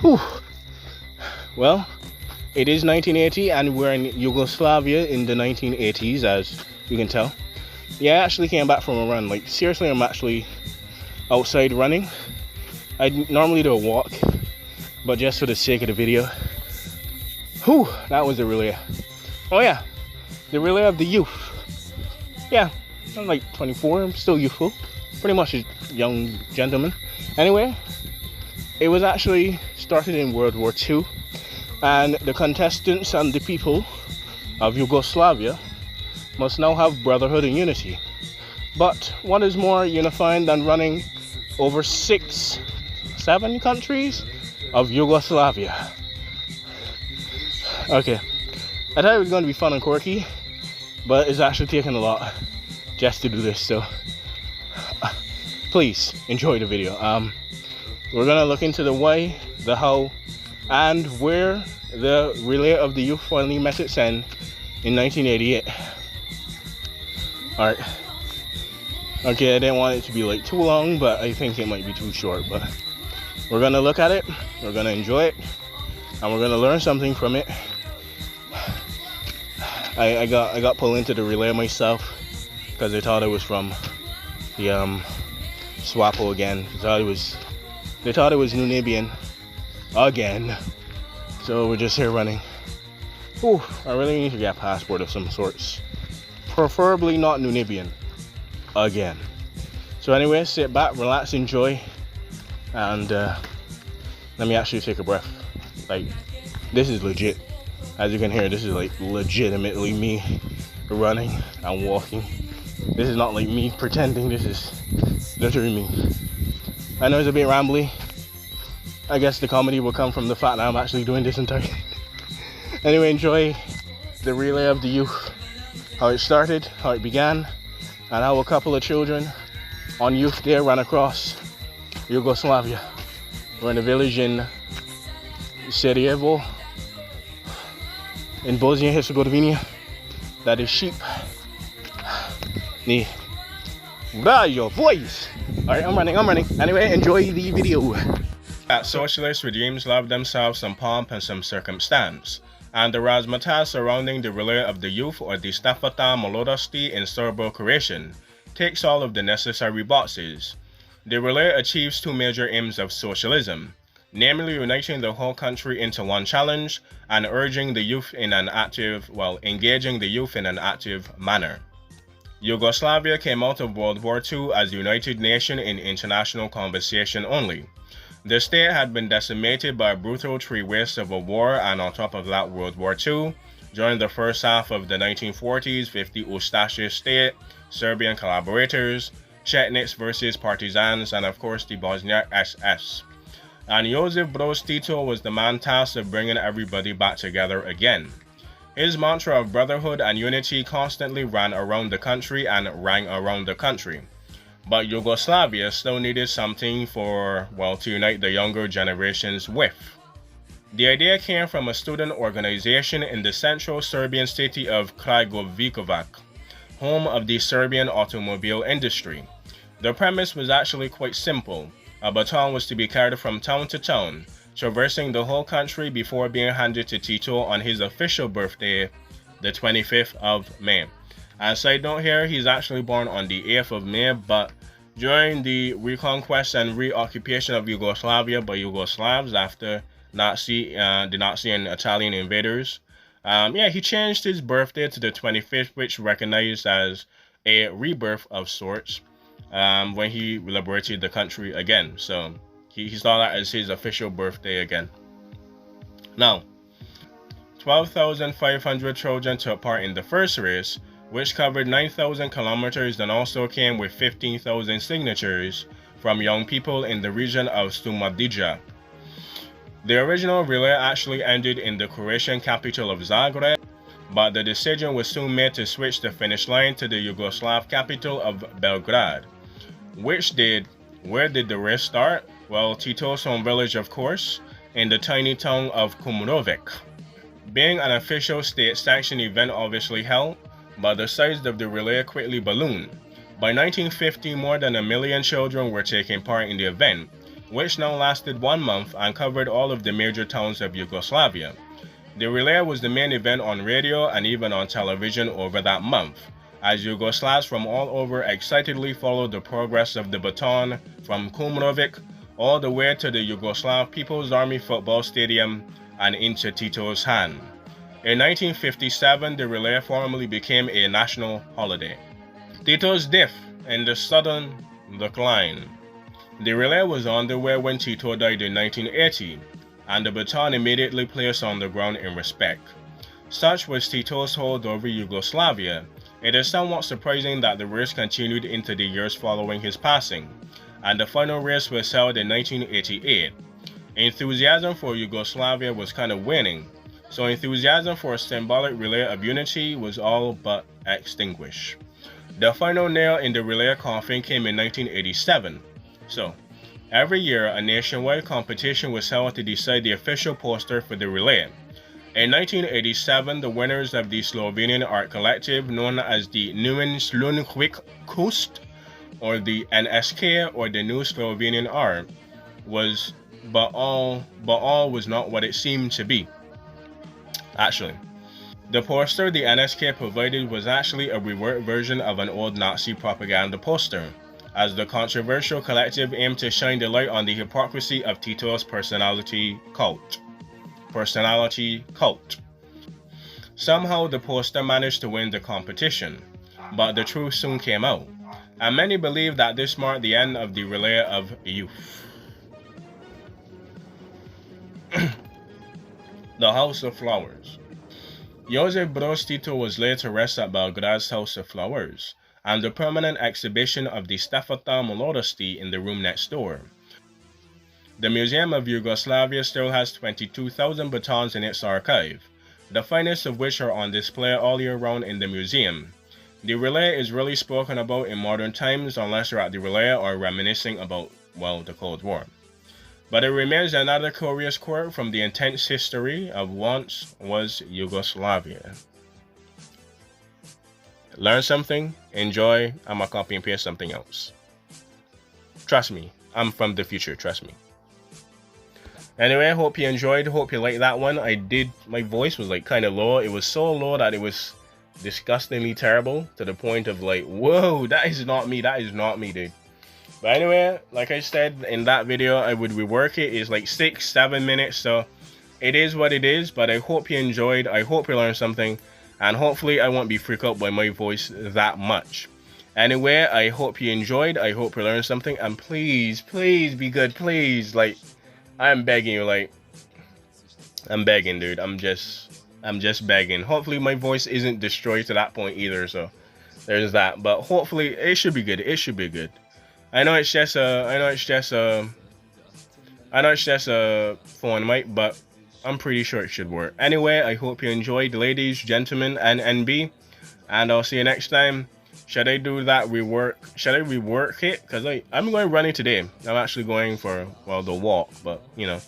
Whew. Well, it is 1980 and we're in Yugoslavia in the 1980s, as you can tell. Yeah, I actually came back from a run. Like, seriously, I'm actually outside running. I normally do a walk, but just for the sake of the video. Whew, that was the relay. Oh yeah, the relay of the youth. Yeah, I'm like 24, I'm still youthful. Pretty much a young gentleman. Anyway, it was actually started in World War II, and the contestants and the people of Yugoslavia must now have brotherhood and unity. But what is more unifying than running over 7 countries of Yugoslavia? Okay, I thought it was going to be fun and quirky, but it's actually taking a lot just to do this, so please enjoy the video. We're gonna look into the why, the how, and where the relay of the youth finally met its end in 1988. Alright. Okay, I didn't want it to be like too long, but I think it might be too short. But we're gonna look at it, we're gonna enjoy it, and we're gonna learn something from it. I got pulled into the relay myself because they thought I was from the SWAPO again. They thought it was Namibian again. So we're just here running. Ooh, I really need to get a passport of some sorts. Preferably not Namibian again. So anyway, sit back, relax, enjoy, and let me actually take a breath. Like, this is legit. As you can hear, this is like legitimately me running and walking. This is not like me pretending, this is literally me. I know it's a bit rambly. I guess the comedy will come from the fact that I'm actually doing this entire thing. Anyway, enjoy the relay of the youth. How it started, how it began, and how a couple of children on Youth Day ran across Yugoslavia. We're in a village in Sarajevo, in Bosnia and Herzegovina, that is sheep. Your voice. Alright, I'm running. Anyway, enjoy the video. Socialist regimes love themselves some pomp and some circumstance, and the razzmatazz surrounding the relay of the youth, or the Stafeta Mladosti in Serbo-Croatian, takes all of the necessary boxes. The relay achieves two major aims of socialism, namely uniting the whole country into one challenge and engaging the youth in an active manner. Yugoslavia came out of World War II as a united nation in international conversation only. The state had been decimated by a brutal three-way civil war, and on top of that, World War II. During the first half of the 1940s with the Ustaše state, Serbian collaborators, Chetniks versus partisans, and of course the Bosniak SS. And Josip Broz Tito was the man tasked with bringing everybody back together again. His mantra of brotherhood and unity constantly ran around the country and rang around the country. But Yugoslavia still needed something to unite the younger generations with. The idea came from a student organization in the central Serbian city of Kragujevac, home of the Serbian automobile industry. The premise was actually quite simple. A baton was to be carried from town to town, traversing the whole country before being handed to Tito on his official birthday, the 25th of May. As a side note here, he's actually born on the 8th of May, but during the reconquest and reoccupation of Yugoslavia by Yugoslavs after the Nazi and Italian invaders, he changed his birthday to the 25th, which recognized as a rebirth of sorts when he liberated the country again. So he saw that as his official birthday again. Now, 12,500 children took part in the first race, which covered 9,000 kilometers and also came with 15,000 signatures from young people in the region of Šumadija. The original relay actually ended in the Croatian capital of Zagreb, but the decision was soon made to switch the finish line to the Yugoslav capital of Belgrade. Where did the race start? Well, Tito's home village, of course, in the tiny town of Kumrovec. Being an official state-sanctioned event obviously held, but the size of the relay quickly ballooned. By 1950, more than 1 million children were taking part in the event, which now lasted 1 month and covered all of the major towns of Yugoslavia. The relay was the main event on radio and even on television over that month, as Yugoslavs from all over excitedly followed the progress of the baton from Kumrovik all the way to the Yugoslav People's Army football stadium and into Tito's hand. In 1957, the relay formally became a national holiday. Tito's death and the sudden decline. The relay was underway when Tito died in 1980, and the baton immediately placed on the ground in respect. Such was Tito's hold over Yugoslavia. It is somewhat surprising that the race continued into the years following his passing, and the final race was held in 1988. Enthusiasm for Yugoslavia was kind of waning, so enthusiasm for a symbolic relay of unity was all but extinguished. The final nail in the relay coffin came in 1987. So, every year a nationwide competition was held to decide the official poster for the relay. In 1987, the winners of the Slovenian art collective known as the Nieuwen Slovenskih Kunst, or the NSK, or the New Slovenian Art, was but all was not what it seemed to be. Actually, the poster the NSK provided was actually a reworked version of an old Nazi propaganda poster, as the controversial collective aimed to shine the light on the hypocrisy of Tito's personality cult. Somehow the poster managed to win the competition, but the truth soon came out, and many believe that this marked the end of the relay of youth. The House of Flowers. Josip Broz Tito was laid to rest at Belgrade's House of Flowers, and the permanent exhibition of the Stafeta Mladosti in the room next door. The Museum of Yugoslavia still has 22,000 batons in its archive, the finest of which are on display all year round in the museum. The relay is rarely spoken about in modern times unless you're at the relay or reminiscing about, well, the Cold War. But it remains another curious quirk from the intense history of once was Yugoslavia. Learn something, enjoy, I'ma copy and paste something else. Trust me, I'm from the future, trust me. Anyway, I hope you enjoyed, hope you liked that one. My voice was like kind of low. It was so low that it was disgustingly terrible to the point of like, whoa, that is not me, dude. But anyway, like I said in that video, I would rework it. It's like 6-7 minutes, so it is what it is. But I hope you enjoyed, I hope you learned something, and hopefully I won't be freaked out by my voice that much. Anyway, I hope you enjoyed, I hope you learned something, and please be good, please, like, I'm begging you, like, I'm begging, dude. I'm just begging. Hopefully my voice isn't destroyed to that point either, so there's that. But hopefully it should be good. It should be good. I know it's just a phone mic, but I'm pretty sure it should work. Anyway, I hope you enjoyed, ladies, gentlemen, and NB, and I'll see you next time. Should I do that rework? Should I rework it? Because I'm going running today. I'm actually going for, well, the walk, but, you know,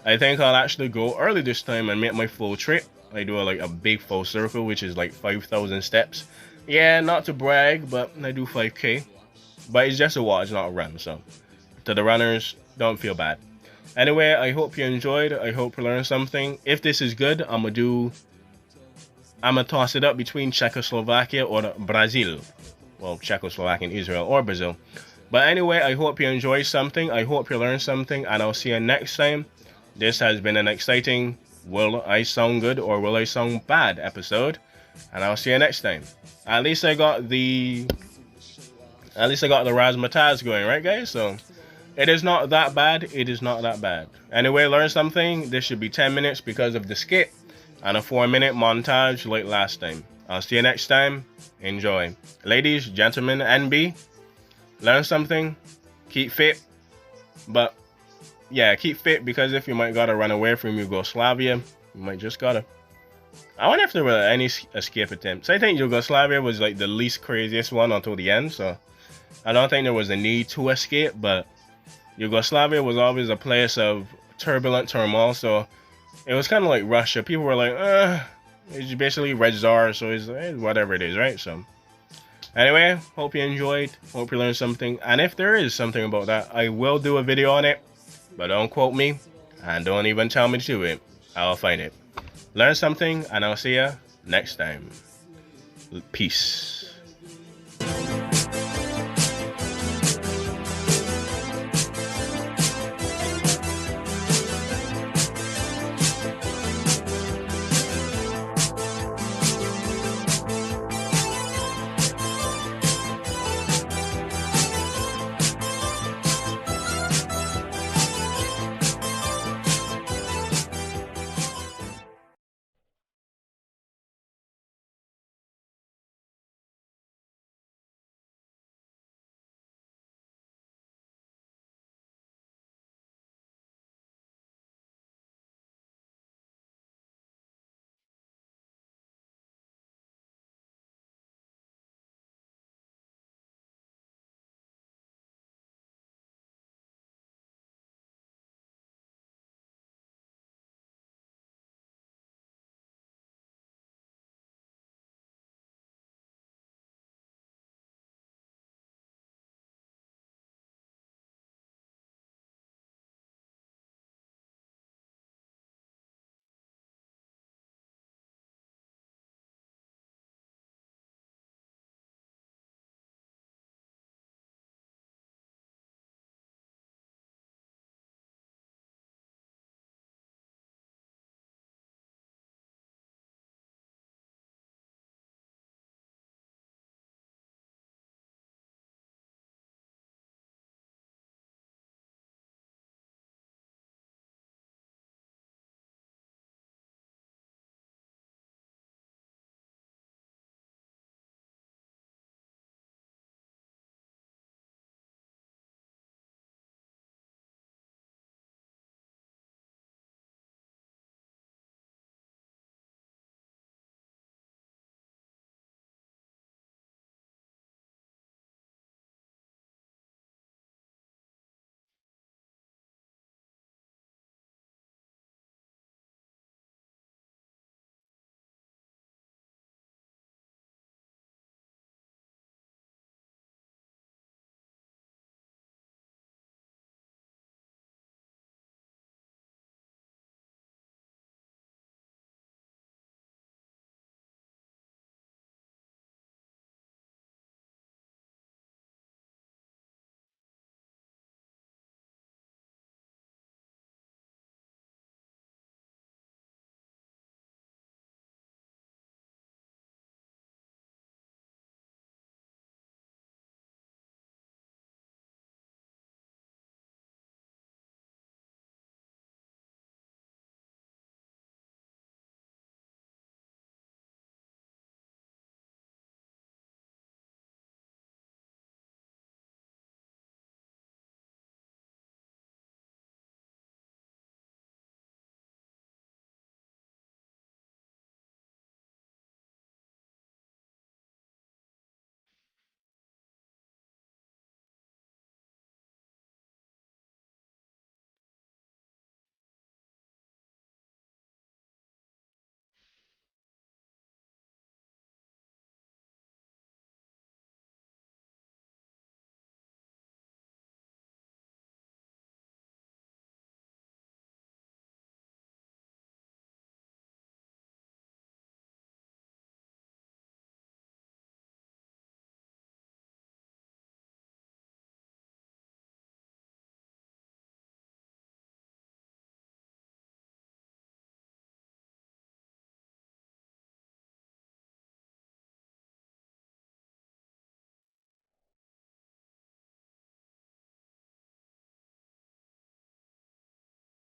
I think I'll actually go early this time and make my full trip. I do a big full circle, which is like 5,000 steps. Yeah, not to brag, but I do 5K. But it's just a walk, it's not a run, so to the runners, don't feel bad. Anyway, I hope you enjoyed. I hope you learned something. If this is good, I'm gonna toss it up between Czechoslovakia or Brazil. Well, Czechoslovakia, Israel, or Brazil. But anyway, I hope you enjoyed something. I hope you learned something, and I'll see you next time. This has been an exciting Will I Sound Good or Will I Sound Bad episode, and I'll see you next time. At least I got the razzmatazz going, right, guys? So it is not that bad. It is not that bad. Anyway, learn something. This should be 10 minutes because of the skit, and a 4-minute montage like last time. I'll see you next time. Enjoy. Ladies, gentlemen, NB, learn something. Keep fit. But, yeah, keep fit, because if you might gotta run away from Yugoslavia, you might just gotta. I wonder if there were any escape attempts. I think Yugoslavia was like the least craziest one until the end, so I don't think there was a need to escape, but Yugoslavia was always a place of turbulent turmoil, so it was kind of like Russia. People were like, it's basically Red Tsar, so it's whatever it is, right? So anyway, hope you enjoyed, hope you learned something, and if there is something about that, I will do a video on it. but don't quote me, and don't even tell me to do it. I'll find it. Learn something, and I'll see ya next time. Peace.